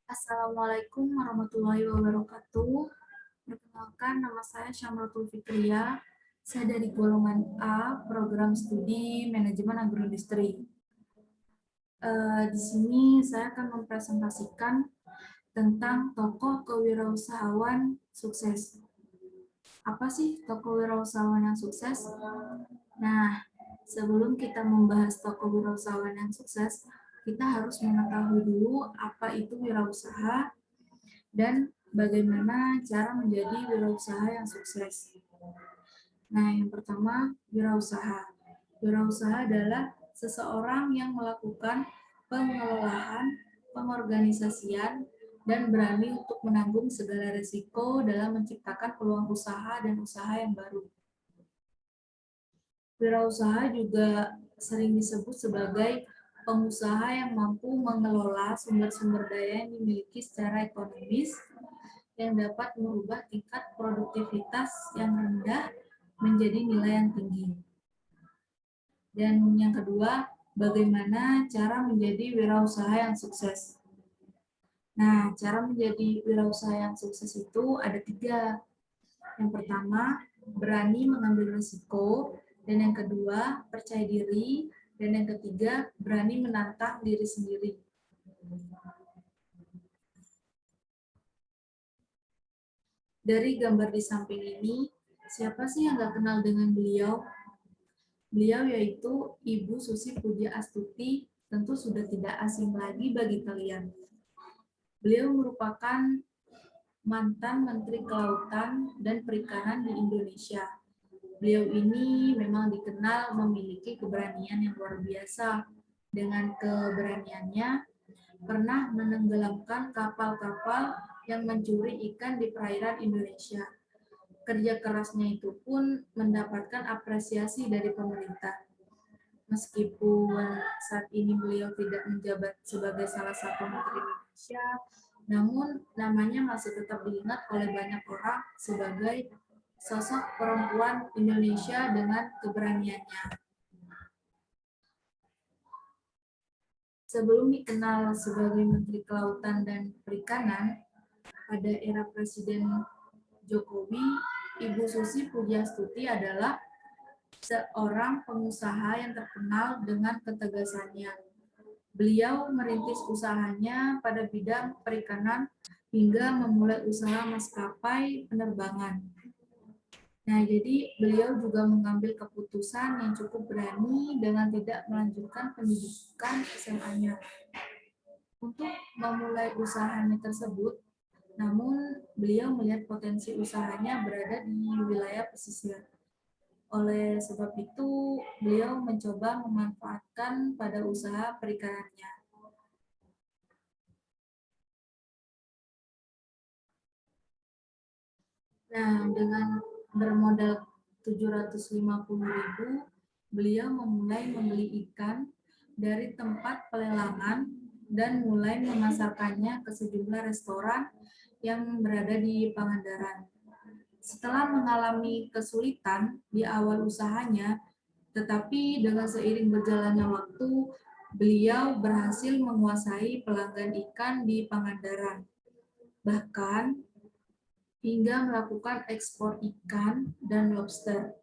Assalamualaikum warahmatullahi wabarakatuh. Perkenalkan, nama saya Syamratul Fikriya. Saya dari golongan A, program studi manajemen agroindustri. Di sini saya akan mempresentasikan tentang tokoh kewirausahawan sukses. Apa sih tokoh wirausahawan yang sukses? Nah, sebelum kita membahas tokoh wirausahawan yang sukses, kita harus mengetahui dulu apa itu wirausaha dan bagaimana cara menjadi wirausaha yang sukses. Nah, yang pertama, wirausaha. Wirausaha adalah seseorang yang melakukan pengelolaan, pengorganisasian, dan berani untuk menanggung segala risiko dalam menciptakan peluang usaha dan usaha yang baru. Wirausaha juga sering disebut sebagai pengusaha yang mampu mengelola sumber-sumber daya yang dimiliki secara ekonomis yang dapat merubah tingkat produktivitas yang rendah menjadi nilai yang tinggi. Dan yang kedua, bagaimana cara menjadi wirausaha yang sukses. Nah, cara menjadi wirausaha yang sukses itu ada 3. Yang pertama, berani mengambil risiko. Dan yang kedua, percaya diri. Dan yang ketiga, berani menantang diri sendiri. Dari gambar di samping ini, siapa sih yang nggak kenal dengan beliau? Beliau yaitu Ibu Susi Pujiastuti, tentu sudah tidak asing lagi bagi kalian. Beliau merupakan mantan Menteri Kelautan dan Perikanan di Indonesia. Beliau ini memang dikenal memiliki keberanian yang luar biasa. Dengan keberaniannya, pernah menenggelamkan kapal-kapal yang mencuri ikan di perairan Indonesia. Kerja kerasnya itu pun mendapatkan apresiasi dari pemerintah. Meskipun saat ini beliau tidak menjabat sebagai salah satu menteri Indonesia, namun namanya masih tetap diingat oleh banyak orang sebagai sosok perempuan Indonesia dengan keberaniannya. Sebelum dikenal sebagai Menteri Kelautan dan Perikanan, pada era Presiden Jokowi, Ibu Susi Pujiastuti adalah seorang pengusaha yang terkenal dengan ketegasannya. Beliau merintis usahanya pada bidang perikanan hingga memulai usaha maskapai penerbangan. Nah, jadi beliau juga mengambil keputusan yang cukup berani dengan tidak melanjutkan pendidikan SMA-nya untuk memulai usahanya tersebut. Namun, beliau melihat potensi usahanya berada di wilayah pesisir. Oleh sebab itu, beliau mencoba memanfaatkan pada usaha perikanannya. Nah, dengan bermodal 750.000, beliau memulai membeli ikan dari tempat pelelangan dan mulai memasarkannya ke sejumlah restoran yang berada di Pangandaran. Setelah mengalami kesulitan di awal usahanya, tetapi dengan seiring berjalannya waktu, beliau berhasil menguasai pelanggan ikan di Pangandaran. Bahkan hingga melakukan ekspor ikan dan lobster.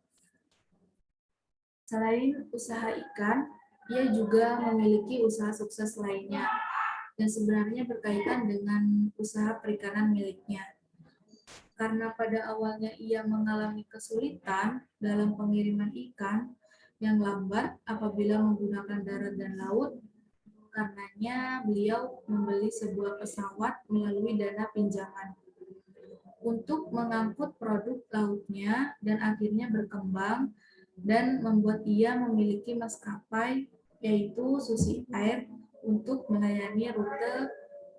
Selain usaha ikan, ia juga memiliki usaha sukses lainnya dan sebenarnya berkaitan dengan usaha perikanan miliknya. Karena pada awalnya ia mengalami kesulitan dalam pengiriman ikan yang lambat apabila menggunakan darat dan laut, karenanya beliau membeli sebuah pesawat melalui dana pinjaman untuk mengangkut produk lautnya dan akhirnya berkembang dan membuat ia memiliki maskapai yaitu Susi Air untuk melayani rute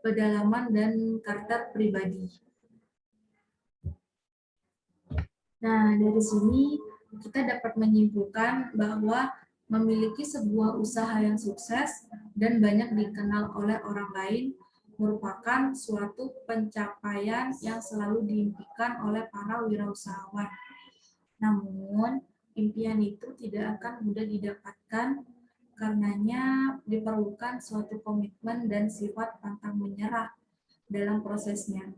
pedalaman dan charter pribadi. Nah, dari sini kita dapat menyimpulkan bahwa memiliki sebuah usaha yang sukses dan banyak dikenal oleh orang lain merupakan suatu pencapaian yang selalu diimpikan oleh para wirausahawan. Namun, impian itu tidak akan mudah didapatkan karenanya diperlukan suatu komitmen dan sifat pantang menyerah dalam prosesnya.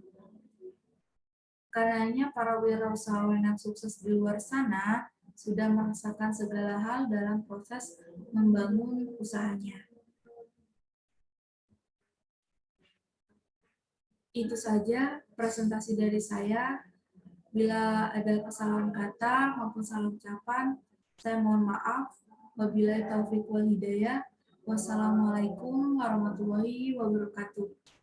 Karenanya para wirausahawan yang sukses di luar sana sudah merasakan segala hal dalam proses membangun usahanya. Itu saja presentasi dari saya. Bila ada kesalahan kata maupun salah ucapan, saya mohon maaf. Wabillahi taufiq wal hidayah. Wassalamualaikum warahmatullahi wabarakatuh.